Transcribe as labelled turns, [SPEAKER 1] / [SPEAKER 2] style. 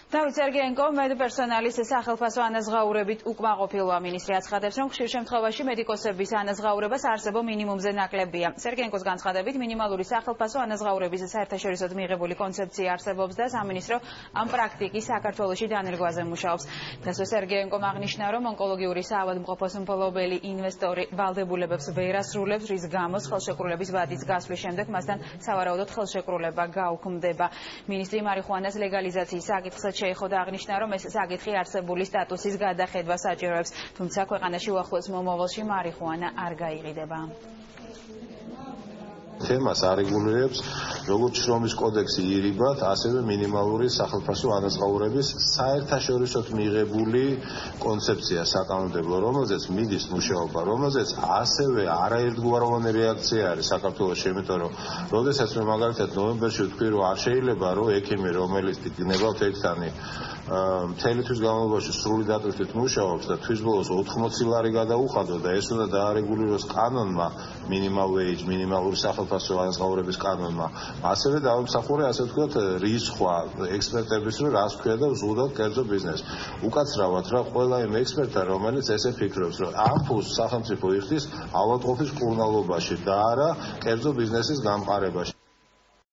[SPEAKER 1] დავით სერგეენკო მედპერსონალის სახელმწიფო ანაზღაურებით უკმაყოფილვა მინისტრი აცხადებს, რომ ხშირ შემთხვევაში მედიკოსების ანაზღაურებას არსებო მინიმუმზე ნაკლებია. სერგეენკოს განცხადებით, მინიმალური სახელმწიფო ანაზღაურების საერთაშორისოდ მიღებული კონცეფცია არსებობს და სამინისტრო ამ პრაქტიკის საქართველოში დანერგვაზე მუშაობს. დღესვე სერგეენკომ აღნიშნა, რომ ონკოლოგიური საავადმყოფოს მფლობელი ინვესტორი ვალდებულებებს ვერ ასრულებს, რის გამოც ხელშეკრულების ვადის გასვლის შემდეგ მასთან სავარაუდოდ ხელშეკრულება გაუქმდება. მინისტრი მარიხუანას ლეგალიზაციის საკითხსაც შეეხო და აღნიშნა, რომ ეს საკითხი არსებული სტატუსის გადახედვა საჭიროებს, თუმცა ქვეყანაში უახლოეს მომავალში მარიხუანა არ გაიყიდება.
[SPEAKER 2] თემას არეგულირებს როგორც შრომის კოდექსი ირიბად, ასევე მინიმალური სახელმწიფო ანაზღაურების საერთაშორისოდ მიღებული კონცეფცია საკანონმდებლო, რომელზეც მიდის მუშაობა, რომელზეც ასევე არაერთგვაროვანი რეაქცია არის საქართველოში, იმიტომ რომ როდესაც მე მაგალითად ნოემბერში ვთქვი, რომ არ შეიძლება რომ ექიმი, რომელიც გნებავთ ექთანი მთელი თვის განმავლობაში სრული დატვირთვით მუშაობს და თვის ბოლოს 80 ლარი გადაუხადო და ეს უნდა დაარეგულიროს კანონმა, მინიმალური სახელმწიფო ანაზღაურების კანონმა, ასევე დავამსახურე, ასე ვთქვათ, რისხვა ექსპერტების, რომ რას ქვია და ვზღუდავთ კერძო ბიზნესს. უკაცრავად რა ყველა იმ ექსპერტთა, რომელიც ესე ფიქრობს, რომ ამ ფულს სახელმწიფო იხდის ავადმყოფის მკურნალობაში და არა კერძო ბიზნესის გამყარებაში.